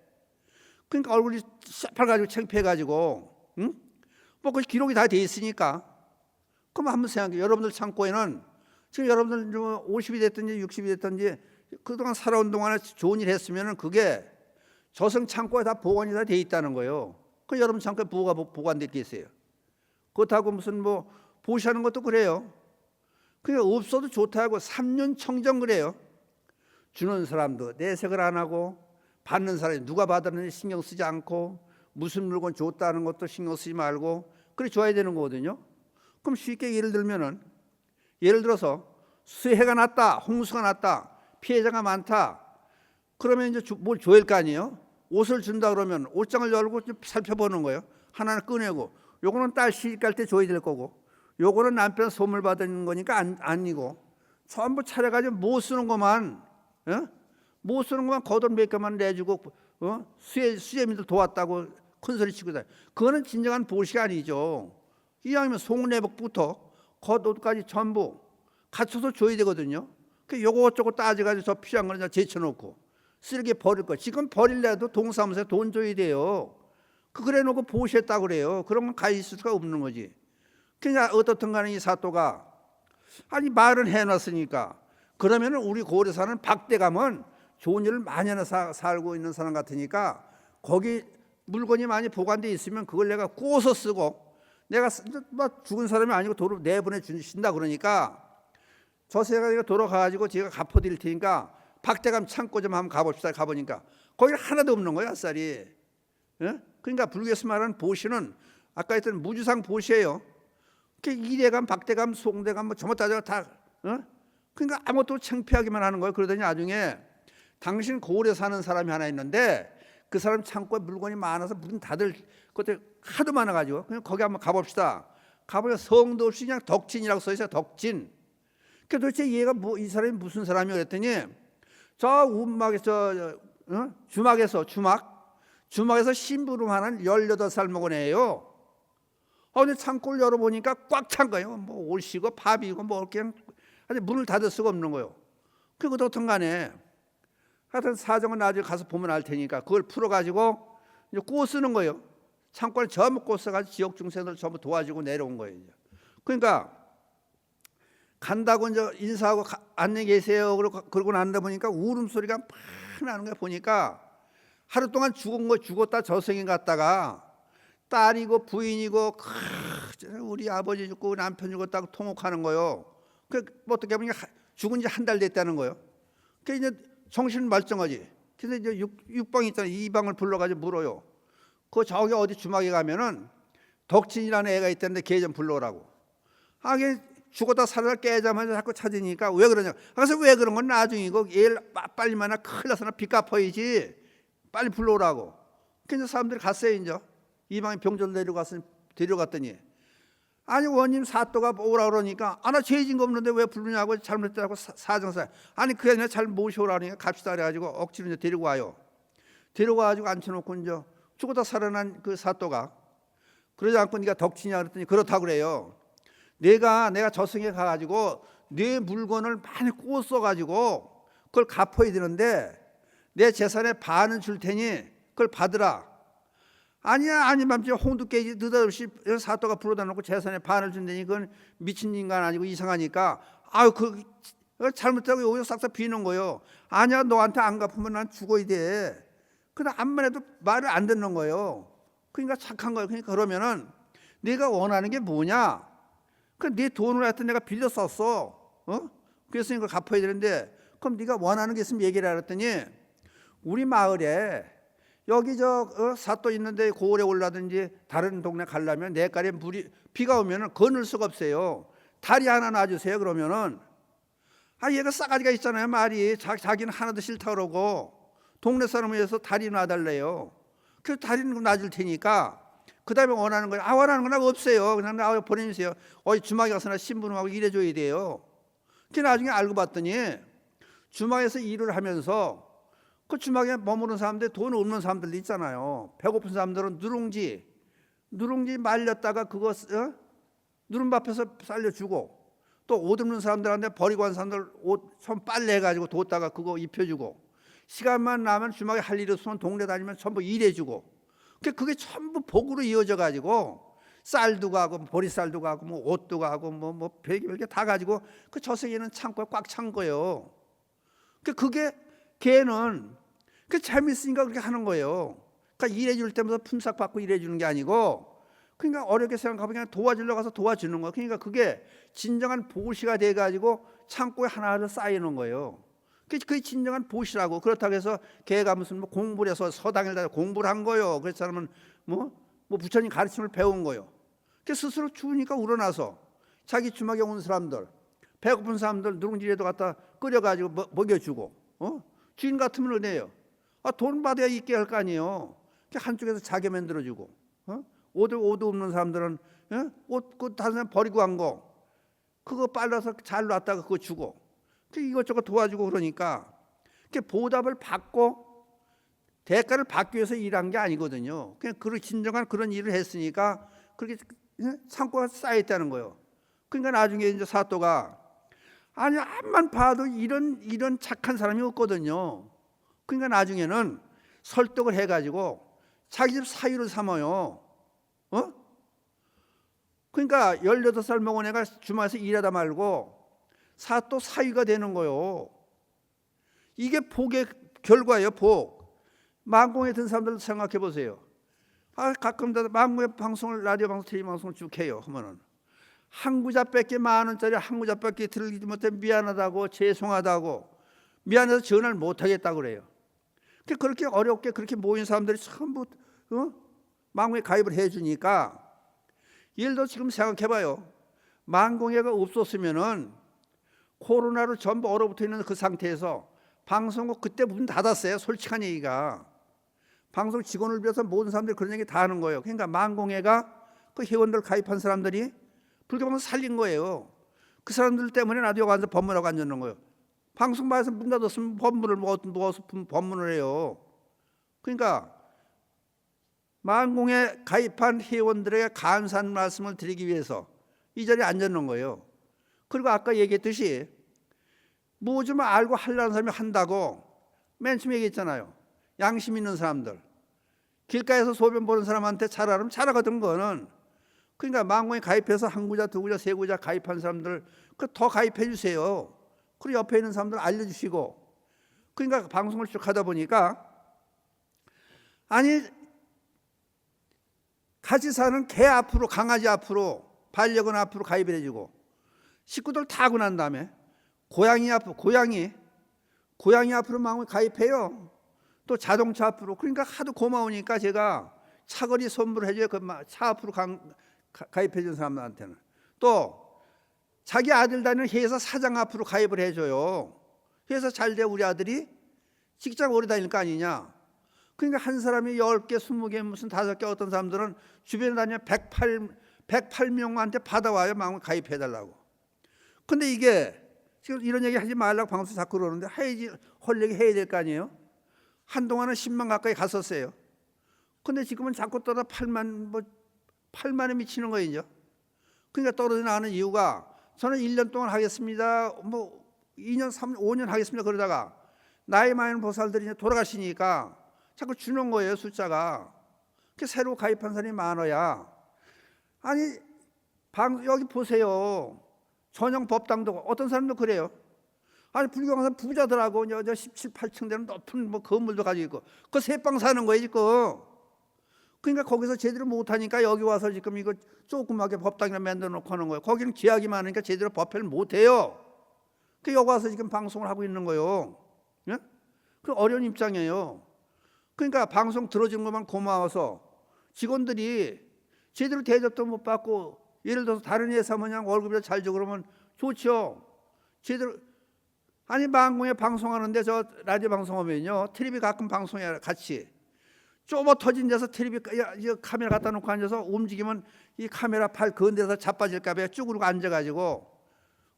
그러니까 얼굴이 새빨가지고 창피해가지고, 뭐 그 기록이 다 돼 있으니까 그럼 한번 생각해요. 여러분들 창고에는 지금 여러분들 50이 됐든지 60이 됐든지 그동안 살아온 동안에 좋은 일 했으면 그게 저승 창고에 다 보관이 다 돼 있다는 거예요. 그 여러분 창고에 보관돼 있겠어요. 그렇다고 무슨 뭐 보시하는 것도 그래요. 그게 없어도 좋다고 3년 청정 그래요. 주는 사람도 내색을 안 하고 받는 사람이 누가 받았는지 신경 쓰지 않고 무슨 물건 줬다는 것도 신경 쓰지 말고 그래 줘야 되는 거거든요. 그럼 쉽게 예를 들어서 수해가 났다, 홍수가 났다, 피해자가 많다. 그러면 이제 뭘 줘야 할 거 아니에요? 옷을 준다 그러면 옷장을 열고 살펴보는 거예요. 하나는 꺼내고 요거는 딸 시집갈 때 줘야 될 거고 요거는 남편 선물 받은 거니까 아니고 전부 차려가지고 못 쓰는 것만 못 쓰는 것만 겉옷 몇 개만 내주고 수재민들 도왔다고 큰소리 치고 다녀. 그거는 진정한 보시가 아니죠. 이왕이면 속내복부터 겉옷까지 전부 갖춰서 줘야 되거든요. 그 요것저것 따져가지고 저 필요한 거는 제쳐놓고 쓰레기 버릴 거. 지금 버릴래도 동사무소에 돈 줘야 돼요. 그래 놓고 보시했다고 그래요. 그러면 가 있을 수가 없는 거지. 그러니까 어떻든 간에 이 사또가 아니 말은 해놨으니까 그러면은 우리 고려사는 박대감은 좋은 일을 많이 하나 살고 있는 사람 같으니까 거기 물건이 많이 보관돼 있으면 그걸 내가 구워서 쓰고 내가 죽은 사람이 아니고 도로 내보내 주신다 그러니까 저 세가 돌아가가지고 제가 갚아드릴 테니까 박대감 창고 좀 한번 가봅시다. 가보니까 거기 하나도 없는 거야 쌀이. 그러니까 불교에서 말하는 보시는 아까 했던 무주상 보시예요. 이대감, 박대감, 송대감 뭐 전부 다 그러니까 아무것도 창피하기만 하는 거예요. 그러더니 나중에 당신 고을에 사는 사람이 하나 있는데 그 사람 창고에 물건이 많아서 문 다들 그때 하도 많아가지고 그냥 거기 한번 가봅시다. 가보니까 성도 없이 그냥 덕진이라고 써 있어요. 덕진. 그 도대체 얘가 뭐 이 사람이 무슨 사람이야 그랬더니 저 움막에서 주막에서 심부름하는 18살 먹은 애예요. 근데 창고를 열어보니까 꽉 찬 거예요. 뭐 옷이고 밥이고 뭐 그냥 문을 닫을 수가 없는 거예요. 그것도 어떤 간에 하여튼 사정은 나중에 가서 보면 알 테니까 그걸 풀어가지고 이제 꼬 쓰는 거예요. 창고를 전부 꼬 써가지고 지역 중생들 전부 도와주고 내려온 거예요. 그러니까 간다고 이제 인사하고 안녕히 계세요. 그러고 난다 보니까 울음소리가 막 나는 거야. 보니까 하루 동안 죽었다 저승에 갔다가 딸이고 부인이고 우리 아버지 죽고 남편 죽었다고 통곡하는 거예요. 그 어떻게 보면 죽은 지 한 달 됐다는 거예요. 그 이제 정신 말정하지. 그래서 이제 육방 있잖아요. 이방을 불러가지고 물어요. 그 저기 어디 주막에 가면은 덕진이라는 애가 있다는데 걔 좀 불러오라고. 걔 죽었다 살아다 깨자마자 자꾸 찾으니까 왜 그러냐. 그래서 왜 그런 건 나중이고 얘를 빨리 만나 큰일 나서나 빚 갚아야지. 빨리 불러오라고. 그래서 사람들이 갔어요. 이제 이방에 병절 데려갔더니 아니 원님 사또가 오라 그러니까 나 죄진 거 없는데 왜 부르냐고 잘못했다고 사정사. 아니 그게 아니라 잘 모셔오라 그러니까 갑시다 그래가지고 억지로 이제 데리고 와요. 데려가가지고 앉혀놓고 이제 죽었다 살아난 그 사또가 그러지 않고 네가 덕치냐 그랬더니 그렇다고 그래요. 내가 저승에 가가지고 네 물건을 많이 꼬써가지고 그걸 갚아야 되는데 내 재산의 반은 줄 테니 그걸 받으라. 아니 맘치 홍두깨지 느닷없이 사또가 불러다 놓고 재산의 반을 준다니 그건 미친 인간 아니고 이상하니까 그 잘못하고 여기서 싹싹 비는 거예요. 아니야 너한테 안 갚으면 난 죽어야 돼. 근데 암만 해도 말을 안 듣는 거예요. 그러니까 착한 거예요. 그러니까 그러면은 네가 원하는 게 뭐냐? 네 돈을 하여튼 내가 빌려 썼어. 그래서 이걸 갚아야 되는데 그럼 네가 원하는 게 있으면 얘기를 하랬더니 우리 마을에 여기 사또 있는데 고을에 올라든지 다른 동네 가려면 내까지 비가 오면은 거늘 수가 없어요. 다리 하나 놔주세요. 그러면은 얘가 싸가지가 있잖아요. 말이 자기는 하나도 싫다 그러고 동네 사람을 위해서 다리 놔달래요. 그래서 다리는 놔줄 테니까 그 다음에 원하는 거예요. 원하는 건 없어요. 그냥 보내주세요. 주막에 가서나 신부름하고 일해줘야 돼요. 그 나중에 알고 봤더니 주막에서 일을 하면서 그 주막에 머무는 사람들 돈 없는 사람들 있잖아요. 배고픈 사람들은 누룽지 말렸다가 그거 누룽밥해서 살려주고 또 옷 없는 사람들한테 버리고 간 사람들 옷 손 빨래 해가지고 뒀다가 그거 입혀주고 시간만 나면 주막에 할 일이 없으면 동네 다니면 전부 일해주고 그게 전부 복으로 이어져 가지고 쌀도 가고 보리쌀도 가고 뭐 옷도 가고 뭐 별게 다 가지고 그 저승에는 창고에 꽉 찬 거예요. 그게 걔는 그 재밌으니까 그렇게 하는 거예요. 그러니까 일해줄 때마다 품삯 받고 일해주는 게 아니고, 그러니까 어렵게 생각하면 그냥 도와주러 가서 도와주는 거예요. 그러니까 그게 진정한 보시가 돼가지고 창고에 하나하나 쌓이는 거예요. 그게 진정한 보시라고. 그렇다고 해서 걔가 무슨 뭐 공부를 해서 서당을 다 공부를 한 거예요. 그 사람은 뭐 부처님 가르침을 배운 거예요. 그 스스로 추우니까 우러나서 자기 주막에 온 사람들, 배고픈 사람들 누룽지라도 갖다 끓여가지고 먹여주고, 주인 같으면 은혜요. 돈 받아야 있게 할 거 아니에요. 한쪽에서 자게 만들어주고, 옷 없는 사람들은 옷 다른 사람 버리고 간 거 그거 빨라서 잘 놨다가 그거 주고, 이것저것 도와주고. 그러니까 보답을 받고 대가를 받기 위해서 일한 게 아니거든요. 그냥 진정한 그런 일을 했으니까 그렇게 창고가 쌓여있다는 거예요. 그러니까 나중에 이제 사또가 아니 암만 봐도 이런 착한 사람이 없거든요. 그러니까 나중에는 설득을 해가지고 자기 집 사위를 삼아요. 그러니까 18살 먹은 애가 주말에서 일하다 말고 사또 사위가 되는 거예요. 이게 복의 결과예요. 복. 만공에 든 사람들 생각해 보세요. 가끔 만공에 방송을, 라디오 방송, TV 방송을 쭉 해요. 하면은 한 구자밖에 10,000원짜리 한 구자밖에 들리지 못해 미안하다고, 죄송하다고, 미안해서 전화를 못 하겠다고 그래요. 그렇게 어렵게 그렇게 모인 사람들이 전부 만공에 가입을 해주니까, 예를 들어 지금 생각해봐요. 만공회가 없었으면은 코로나로 전부 얼어붙어 있는 그 상태에서 방송국 그때 문 닫았어요. 솔직한 얘기가. 방송 직원을 비해서 모든 사람들이 그런 얘기 다 하는 거예요. 그러니까 만공회가 그 회원들 가입한 사람들이 불교방송 살린 거예요. 그 사람들 때문에 라디오가 앉아 법문하고 앉는 거예요. 방송국에서 문 닫았으면 법문을 누워서 법문을 해요. 그러니까 만공에 가입한 회원들에게 감사한 말씀을 드리기 위해서 이 자리에 앉는 거예요. 그리고 아까 얘기했듯이 뭐 좀 알고 하려는 사람이 한다고 맨 처음에 얘기했잖아요. 양심 있는 사람들, 길가에서 소변 보는 사람한테 잘하면 잘하거든. 거는 그러니까 만공에 가입해서 한 구자, 두 구자, 세 구자 가입한 사람들 더 가입해 주세요. 그리고 옆에 있는 사람들 알려주시고. 그러니까 방송을 쭉 하다 보니까 아니 같이 사는 개 앞으로, 강아지 앞으로, 반려견 앞으로 가입을 해주고, 식구들 다 하고 난 다음에 고양이 앞으로, 고양이 앞으로 마음을 가입해요. 또 자동차 앞으로. 그러니까 하도 고마우니까 제가 차거리 선물을 해줘요. 그 차 앞으로 가입해 준 사람들한테는. 또 자기 아들 다니는 회사 사장 앞으로 가입을 해줘요. 회사 잘 돼 우리 아들이 직장 오래 다닐 거 아니냐. 그러니까 한 사람이 10개, 20개, 무슨 5개, 어떤 사람들은 주변에 다니면 108명한테 받아와요. 마음을 가입해달라고. 근데 이게 지금 이런 얘기 하지 말라고 방송 자꾸 그러는데 해야지, 헐 얘기 해야 될 거 아니에요? 한동안은 10만 가까이 갔었어요. 근데 지금은 자꾸 떠나 8만에 미치는 거예요. 그러니까 떨어져 나가는 이유가 저는 1년 동안 하겠습니다. 뭐 2년, 3년, 5년 하겠습니다. 그러다가 나이 많은 보살들이 이제 돌아가시니까 자꾸 주는 거예요. 숫자가. 새로 가입한 사람이 많아야. 아니 여기 보세요. 전형 법당도 어떤 사람도 그래요. 아니 불교강사 부자들하고 17, 18층 되는 높은 뭐 건물도 가지고 있고 그 새빵 사는 거예요 지금. 그러니까 거기서 제대로 못하니까 여기 와서 지금 이거 조그맣게 법당이나 만들어 놓고 하는 거예요. 거기는 기약이 많으니까 제대로 법회를 못해요. 여기 와서 지금 방송을 하고 있는 거예요. 예? 그 어려운 입장이에요. 그러니까 방송 들어준 것만 고마워서 직원들이 제대로 대접도 못 받고, 예를 들어서 다른 회사 그냥 월급이 잘 주고 그러면 좋죠. 제대로. 아니 만공에 방송하는데 저 라디오 방송하면요 텔레비 가끔 방송해 같이 좁아 터진 데서 텔레비 카메라 갖다 놓고 앉아서 움직이면 이 카메라 팔 그은 데서 자빠질까 봐 쭈그리고 앉아가지고,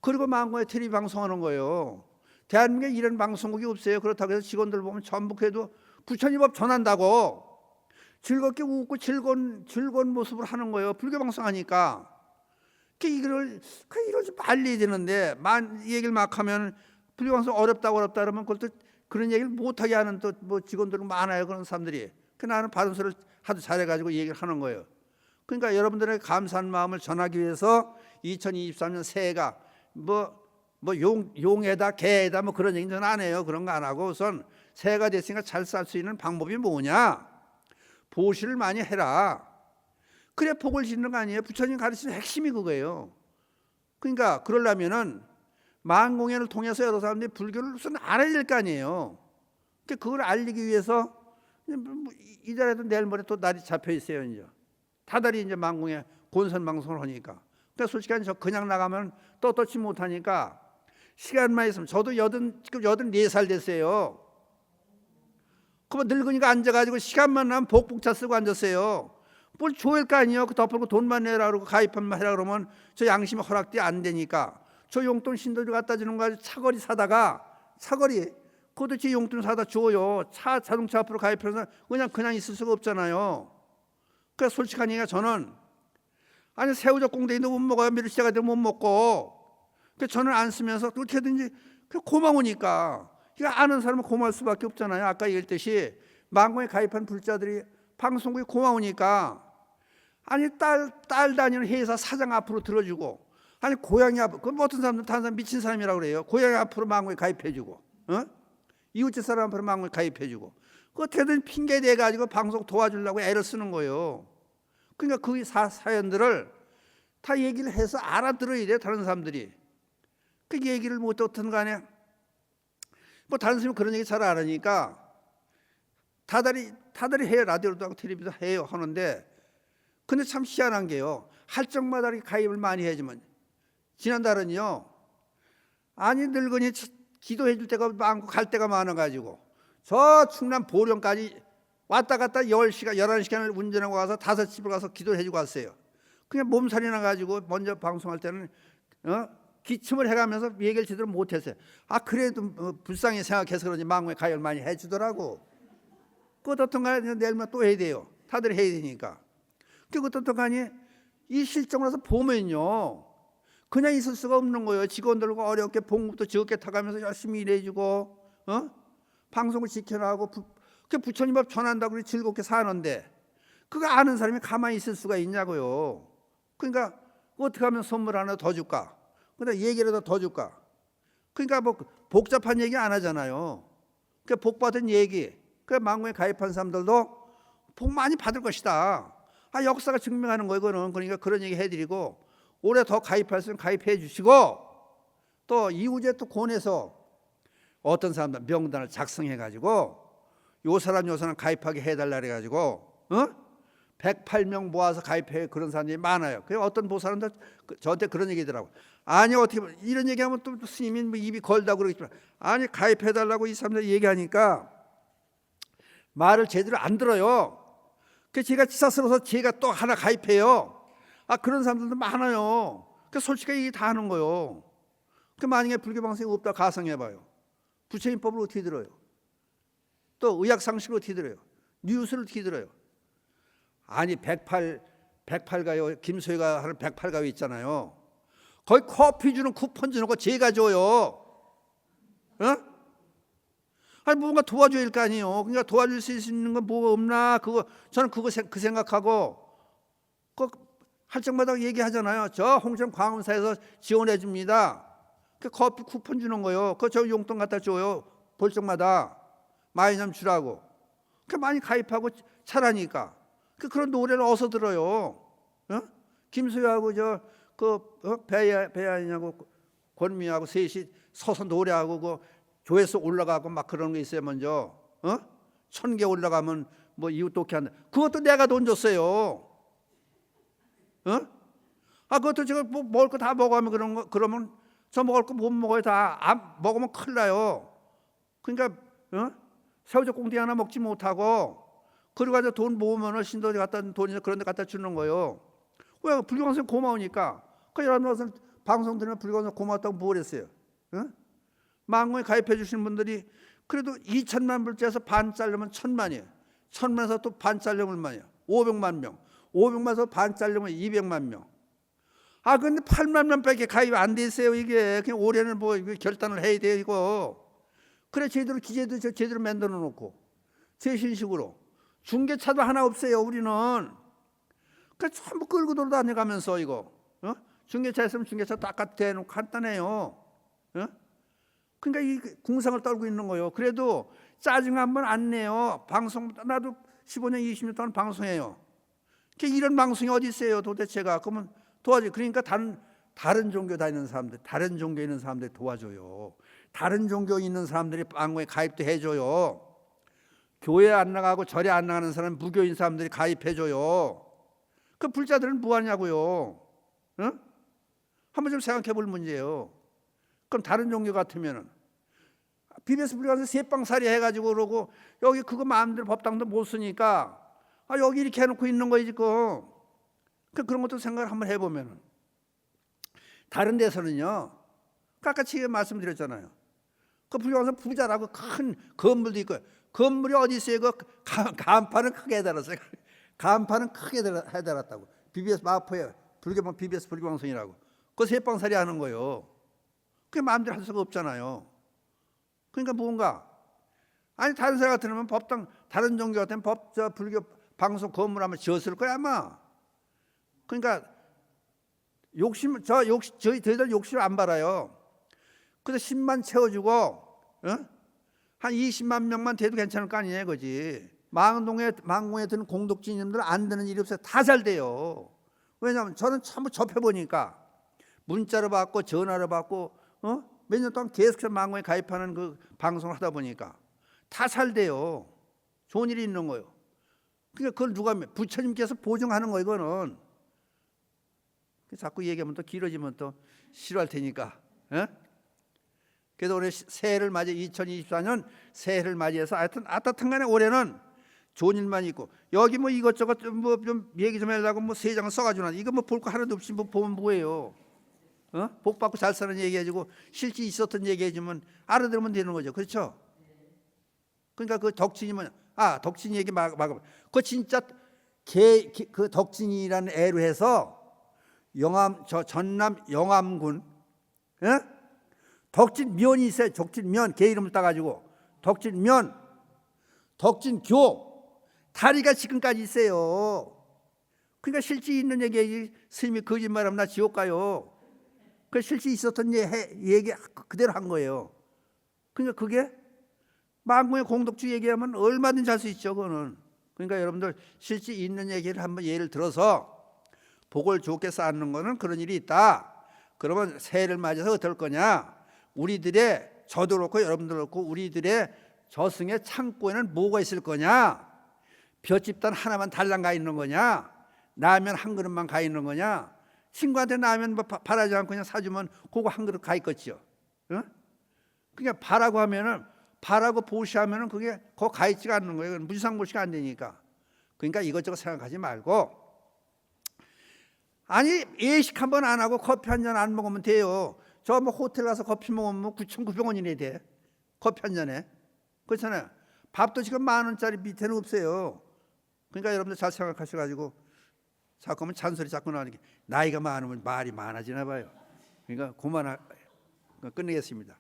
그리고 만공에 텔레비 방송하는 거예요. 대한민국에 이런 방송국이 없어요. 그렇다고 해서 직원들 보면 전부 그래도 부처님 법 전한다고 즐겁게 웃고 즐거운 모습을 하는 거예요. 불교 방송하니까. 이러지 말려야 되는데 얘기를 막 하면 불교 방송 어렵다 그러면 그것도 그런 얘기를 못하게 하는 또 뭐 직원들은 많아요. 그런 사람들이. 나는 받은 소리를 하도 잘해가지고 얘기를 하는 거예요. 그러니까 여러분들에게 감사한 마음을 전하기 위해서 2023년 새해가 용에다 개에다 뭐 그런 얘기는 안 해요. 그런 거 안 하고 우선 새해가 됐으니까 잘 살 수 있는 방법이 뭐냐? 보시를 많이 해라. 그래 복을 짓는 거 아니에요. 부처님 가르치는 핵심이 그거예요. 그러니까 그러려면은 만공회를 통해서 여러 사람들이 불교를 우선 알아야 될 거 아니에요. 그걸 알리기 위해서 이달에도 내일 모레 또 날이 잡혀 있어요. 이제 다달이 이제 만공회 본선 방송을 하니까. 그러니까 솔직히 저 그냥 나가면 떳떳지 못하니까 시간만 있으면 저도 지금 84살 됐어요. 그러면 늙으니까 앉아가지고 시간만 나면 복북차 쓰고 앉았어요. 뭘 좋을 거 아니에요. 그 덮어놓고 돈만 내라 그러고 가입한만 해라 그러면 저 양심이 허락돼 안 되니까 저 용돈 신도들 갖다 주는 거 가지고 차거리 사다가 차거리 그것도 제 용돈 사다 줘요. 자동차 앞으로 가입해서 그냥 있을 수가 없잖아요. 그래서 솔직하니까 저는 아니 새우젓 공대인도 못 먹어요. 미르시가 되면 못 먹고 그래서 저는 안 쓰면서 어떻게든지 고마우니까 이거 아는 사람은 고마울 수밖에 없잖아요. 아까 얘기했듯이 만공에 가입한 불자들이 방송국이 고마우니까 아니 딸 다니는 회사 사장 앞으로 들어주고 아니 고향이 앞으로 그럼 어떤 사람들 다른 사람 미친 사람이라고 그래요. 고향이 앞으로 망고에 가입해주고 이웃집 사람 앞으로 망고에 가입해주고 그 어떻게든 핑계 대가지고 방송 도와주려고 애를 쓰는 거예요. 그러니까 그 사연들을 다 얘기를 해서 알아들어야 돼요. 다른 사람들이 그 얘기를 못 듣든 간에 뭐 다른 사람이 그런 얘기 잘 안 하니까 다달이 해요. 라디오도 하고 텔레비전도 해요. 하는데 근데 참 희한한 게요. 할 적마다 가입을 많이 해주면 지난달은요. 아니 늙은이 기도해 줄 때가 많고 갈 때가 많아가지고 저 충남 보령까지 왔다 갔다 10시간 11시간을 운전하고 가서 5집을 가서 기도를 해주고 왔어요. 그냥 몸살이 나가지고 먼저 방송할 때는 기침을 해가면서 얘기를 제대로 못했어요. 아 그래도 불쌍히 생각해서 그런지 망고에 가입을 많이 해주더라고. 그것 어떤 간에 내일만 또 해야 돼요. 다들 해야 되니까. 그것 어떤 간에 이 실정을 해서 보면요. 그냥 있을 수가 없는 거예요. 직원들과 어렵게 봉급도 적게 타가면서 열심히 일해주고 방송을 지켜나가고 부처님 앞 전한다고 그렇게 즐겁게 사는데 그거 아는 사람이 가만히 있을 수가 있냐고요. 그러니까 어떻게 하면 선물 하나 더 줄까? 그다음 얘기라도 더 줄까? 그러니까 뭐 복잡한 얘기 안 하잖아요. 그 복 받은 얘기. 그 망고에 가입한 사람들도 복 많이 받을 것이다. 아 역사가 증명하는 거예요. 그거는 그러니까 그런 얘기 해드리고 올해 더 가입할 수 있으면 가입해 주시고 또 이후제 또 권해서 어떤 사람들 명단을 작성해 가지고 요 사람 가입하게 해달라 그래가지고 108명 모아서 가입해 그런 사람들이 많아요. 그래서 어떤 보살은 저한테 그런 얘기더라고. 아니 어떻게 이런 얘기하면 또 스님이 뭐 입이 걸다고 그러겠지만 아니 가입해달라고 이 사람들이 얘기하니까 말을 제대로 안 들어요. 그래서 제가 치사스러워서 제가 또 하나 가입해요. 아 그런 사람들도 많아요. 그 솔직하게 얘기 다 하는 거예요. 그 만약에 불교 방송이 없다 가상해봐요. 부처님법을 어떻게 들어요? 또 의학 상식을 어떻게 들어요? 뉴스를 어떻게 들어요? 아니 108가요. 김소희가 하는 108가요 있잖아요. 거기 커피 주는 쿠폰 주는 거 제가 줘요. 아니 뭔가 도와줘야 할 거 아니에요. 그러니까 도와줄 수 있는 건 뭐가 없나? 저는 그 생각하고 할 적마다 얘기하잖아요. 저 홍천 광운사에서 지원해 줍니다. 그 커피 쿠폰 주는 거요. 저 용돈 갖다 줘요. 볼 적마다 많이 좀 주라고. 그 많이 가입하고 차라니까. 그런 노래를 어서 들어요. 김수희하고 배아인하고 권미하고 셋이 서서 노래하고 조회수 올라가고 막 그런 게 있어요. 먼저 1000개 올라가면 뭐 이웃 돕게 한다. 그것도 내가 돈 줬어요. 아 그것도 제가 뭐 먹을 거 다 먹으면 그러면 저 먹을 거 못 먹어요. 다 안 먹으면 큰일 나요. 그러니까 새우젓 공대 하나 먹지 못하고 그리고 가서 돈 모으면 신도에 갖다 돈이나 그런 데 갖다 주는 거예요. 왜? 불교방송 고마우니까. 그 여러분 방송 들으면 불교방송 고맙다고 뭘 했어요? 망고에 가입해 주신 분들이 그래도 2천만 불자에서 반 자르면 1000만이에요. 1000만에서 또 반 자르면 얼마예요? 500만 명. 500만에서 반 자르면 200만 명. 아 근데 8만 명밖에 가입 안 돼 있어요. 이게 그냥 올해는 뭐 결단을 해야 돼요 이거. 그래 제대로 기재도 제대로 만들어 놓고 최신식으로 중개차도 하나 없어요 우리는. 그 전부 끌고 돌아다녀가면서 이거 중개차 있으면 중개차 딱 대놓고 간단해요. 그러니까 이 궁상을 떨고 있는 거예요. 그래도 짜증 한번 안 내요. 방송 나도 15년 20년 동안 방송해요. 이런 방송이 어디 있어요 도대체가. 그러면 도와줘. 그러니까 다른 종교 다니는 사람들, 다른 종교 있는 사람들이 도와줘요. 다른 종교 있는 사람들이 방송에 가입도 해줘요. 교회 안 나가고 절에 안 나가는 사람, 무교인 사람들이 가입해줘요. 그 불자들은 뭐 하냐고요. 한번 좀 생각해 볼 문제예요. 그럼 다른 종교 같으면은 BBS 불가서 세방살이 해가지고 그러고 여기 그거 마음대로 법당도 못 쓰니까 여기 이렇게 해놓고 있는 거지 지금. 그런 것도 생각을 한번 해보면은 다른 데서는요. 아까 지금 말씀드렸잖아요. 그 불교에서 부자라고 큰 건물도 있고 건물이 어디 있어요? 그 간판은 크게 해달았어요. 간판은 크게 해달았다고. BBS 마포에 불교방 BBS 불교방송이라고. 그 세방살이 하는 거예요. 그게 마음대로 할 수가 없잖아요. 그러니까 뭔가 아니 다른 사람 같으면 법당 다른 종교 같으면 불교 방송 건물 한번 지었을 거야 아마. 그러니까 저희들 욕심 안 바라요. 그래서 10만 채워주고 한 20만 명만 돼도 괜찮을 거 아니냐 이거지. 망공에 드는 공덕주님들 안 되는 일이 없어요. 다 잘 돼요. 왜냐하면 저는 전부 접해보니까 문자로 받고 전화로 받고 몇 년 동안 계속해서 망공에 가입하는 그 방송을 하다 보니까 다 잘 돼요. 좋은 일이 있는 거예요. 그러니까 그걸 누가 부처님께서 보증하는 거 이거는. 자꾸 얘기하면 또 길어지면 또 싫어할 테니까. 그래서 올해 새해를 맞이해 2024년 새해를 맞이해서 하여튼 어떻든 간에 올해는 좋은 일만 있고 여기 뭐 이것저것 좀 얘기 좀 하려고 뭐 세 장을 써가지고 이거 뭐 볼 거 하나도 없이 뭐 보면 뭐예요. 복 받고 잘 사는 얘기해주고 실제 있었던 얘기해주면 알아들으면 되는 거죠. 그렇죠? 그러니까 그 덕진이면 덕진 얘기 그 진짜 그 덕진이라는 애로 해서 전남 영암군 덕진면이 있어요. 덕진면 개 이름을 따가지고 덕진면 덕진교 다리가 지금까지 있어요. 그러니까 실제 있는 얘기 스님이 거짓말하면 나 지옥 가요. 그 실제 있었던 얘기 그대로 한 거예요. 그러니까 그게 만공의 공덕주 얘기하면 얼마든지 할 수 있죠. 그거는. 그러니까 여러분들 실제 있는 얘기를 한번 예를 들어서 복을 좋게 쌓는 거는 그런 일이 있다. 그러면 새해를 맞아서 어떨 거냐? 우리들의 저도 그렇고 여러분도 그렇고 우리들의 저승의 창고에는 뭐가 있을 거냐? 볏집단 하나만 달랑 가 있는 거냐? 라면 한 그릇만 가 있는 거냐? 친구한테 라면 뭐 바라지 않고 그냥 사주면 그거 한 그릇 가 있겠죠. 그러니까 바라고 하면은 바라고 보시하면은 그게 거 가 있지가 않는 거예요. 무지상보시가 안 되니까. 그러니까 이것저것 생각하지 말고 아니 예식 한번 안 하고 커피 한 잔 안 먹으면 돼요. 저 뭐 호텔 가서 커피 먹으면 9,900원이나 돼. 커피 한 잔에. 그렇잖아요. 밥도 지금 10,000원짜리 밑에는 없어요. 그러니까 여러분들 잘 생각하셔가지고 자꾸만 잔소리 자꾸 나오는 게 나이가 많으면 말이 많아지나 봐요. 그러니까 끝내겠습니다.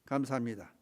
감사합니다.